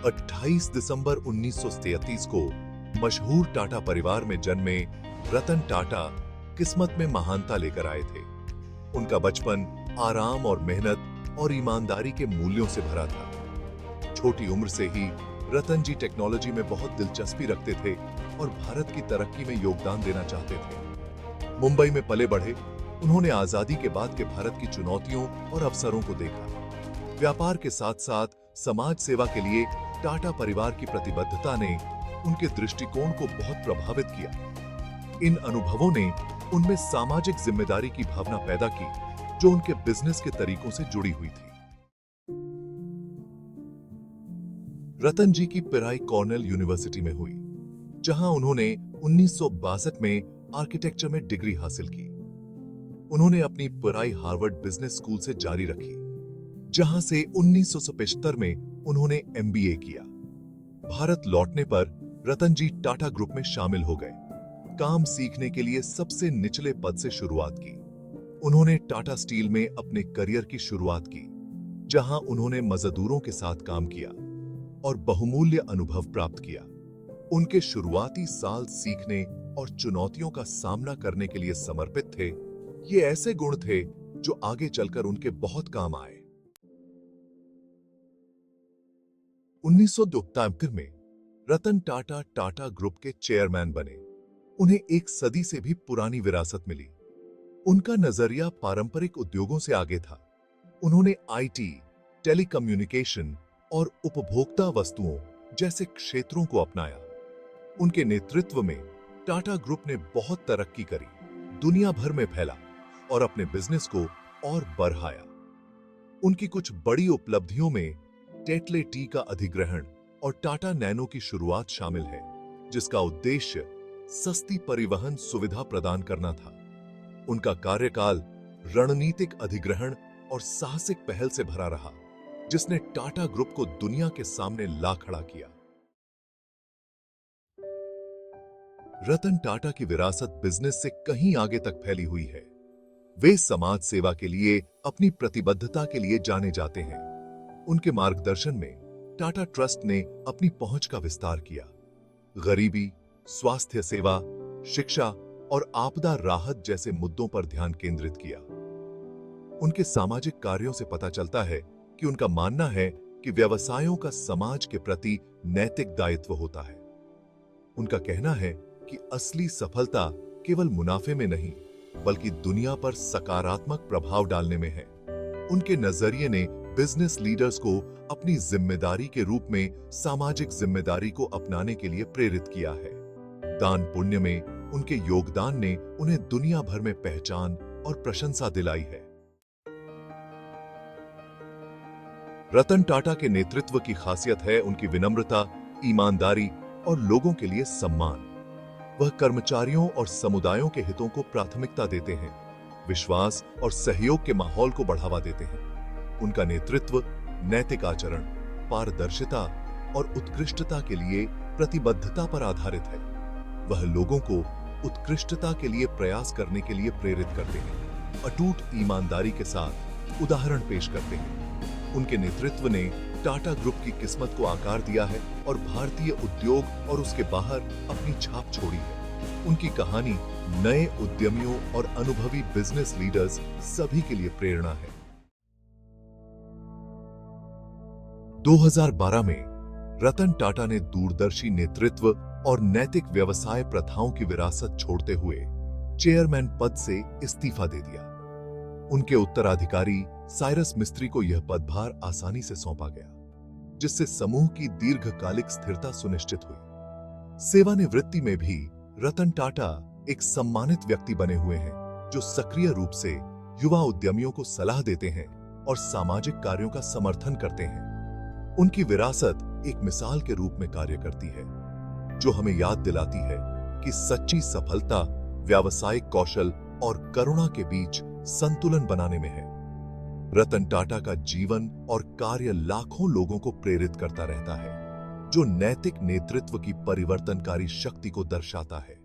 28 दिसंबर 1933 को मशहूर टाटा परिवार में जन्मे रतन टाटा किस्मत में महानता लेकर आए थे। उनका बचपन आराम और मेहनत और ईमानदारी के मूल्यों से भरा था। छोटी उम्र से ही रतन जी टेक्नोलॉजी में बहुत दिलचस्पी रखते थे और भारत की तरक्की में योगदान देना चाहते थे। मुंबई में पले बढ़े, उन्होंने आजादी के बाद के भारत की चुनौतियों और अवसरों को देखा। व्यापार के साथ साथ समाज सेवा के लिए टाटा परिवार की प्रतिबद्धता ने उनके दृष्टिकोण को बहुत प्रभावित किया। इन अनुभवों ने उनमें सामाजिक जिम्मेदारी की भावना पैदा की, जो उनके बिजनेस के तरीकों से जुड़ी हुई थी। रतन जी की पढ़ाई कॉर्नेल यूनिवर्सिटी में हुई, जहां उन्होंने 1962 में आर्किटेक्चर में डिग्री हासिल की। उन्होंने अपनी पढ़ाई हार्वर्ड बिजनेस स्कूल से जारी रखी, जहां से 1975 में उन्होंने एमबीए किया। भारत लौटने पर रतन जी टाटा ग्रुप में शामिल हो गए। काम सीखने के लिए सबसे निचले पद से शुरुआत की। उन्होंने टाटा स्टील में अपने करियर की शुरुआत की, जहां उन्होंने मजदूरों के साथ काम किया और बहुमूल्य अनुभव प्राप्त किया। उनके शुरुआती साल सीखने और चुनौतियों का सामना करने के लिए समर्पित थे। ये ऐसे गुण थे जो आगे चलकर उनके बहुत काम आए। 1972 में रतन टाटा टाटा ग्रुप के चेयरमैन बने। उन्हें एक सदी से भी पुरानी विरासत मिली। उनका नजरिया पारंपरिक उद्योगों से आगे था। उन्होंने आईटी, टेलीकम्युनिकेशन और उपभोक्ता वस्तुओं जैसे क्षेत्रों को अपनाया। उनके नेतृत्व में टाटा ग्रुप ने बहुत तरक्की करी, दुनिया भर में फैला और अपने बिजनेस को और बढ़ाया। उनकी कुछ बड़ी उपलब्धियों में टेटले टी का अधिग्रहण और टाटा नैनो की शुरुआत शामिल है, जिसका उद्देश्य सस्ती परिवहन सुविधा प्रदान करना था। उनका कार्यकाल रणनीतिक अधिग्रहण और साहसिक पहल से भरा रहा, जिसने टाटा ग्रुप को दुनिया के सामने ला खड़ा किया। रतन टाटा की विरासत बिजनेस से कहीं आगे तक फैली हुई है। वे समाज सेवा के लिए अपनी प्रतिबद्धता के लिए जाने जाते हैं। उनके मार्गदर्शन में टाटा ट्रस्ट ने अपनी पहुंच का विस्तार किया। गरीबी, स्वास्थ्य सेवा, शिक्षा और आपदा राहत जैसे मुद्दों पर ध्यान केंद्रित किया। उनके सामाजिक कार्यों से पता चलता है कि उनका मानना है कि व्यवसायों का समाज के प्रति नैतिक दायित्व होता है। उनका कहना है कि असली सफलता केवल मुनाफे में नहीं, बल्कि दुनिया पर सकारात्मक प्रभाव डालने में है। उनके नजरिए ने बिजनेस लीडर्स को अपनी जिम्मेदारी के रूप में सामाजिक जिम्मेदारी को अपनाने के लिए प्रेरित किया है। दान पुण्य में उनके योगदान ने उन्हें दुनिया भर में पहचान और प्रशंसा दिलाई है। रतन टाटा के नेतृत्व की खासियत है उनकी विनम्रता, ईमानदारी और लोगों के लिए सम्मान। वह कर्मचारियों और समुदायों के हितों को प्राथमिकता देते हैं, विश्वास और सहयोग के माहौल को बढ़ावा देते हैं। उनका नेतृत्व नैतिक आचरण, पारदर्शिता और उत्कृष्टता के लिए प्रतिबद्धता पर आधारित है। वह लोगों को उत्कृष्टता के लिए प्रयास करने के लिए प्रेरित करते हैं, अटूट ईमानदारी के साथ उदाहरण पेश करते हैं। उनके नेतृत्व ने टाटा ग्रुप की किस्मत को आकार दिया है और भारतीय उद्योग और उसके बाहर अपनी छाप छोड़ी है। उनकी कहानी नए उद्यमियों और अनुभवी बिजनेस लीडर्स सभी के लिए प्रेरणा है। 2012 में रतन टाटा ने दूरदर्शी नेतृत्व और नैतिक व्यवसाय प्रथाओं की विरासत छोड़ते हुए चेयरमैन पद से इस्तीफा दे दिया। उनके उत्तराधिकारी साइरस मिस्त्री को यह पदभार आसानी से सौंपा गया, जिससे समूह की दीर्घकालिक स्थिरता सुनिश्चित हुई। सेवानिवृत्ति में भी रतन टाटा एक सम्मानित व्यक्ति बने हुए हैं, जो सक्रिय रूप से युवा उद्यमियों को सलाह देते हैं और सामाजिक कार्यों का समर्थन करते हैं। उनकी विरासत एक मिसाल के रूप में कार्य करती है, जो हमें याद दिलाती है कि सच्ची सफलता व्यावसायिक कौशल और करुणा के बीच संतुलन बनाने में है। रतन टाटा का जीवन और कार्य लाखों लोगों को प्रेरित करता रहता है, जो नैतिक नेतृत्व की परिवर्तनकारी शक्ति को दर्शाता है।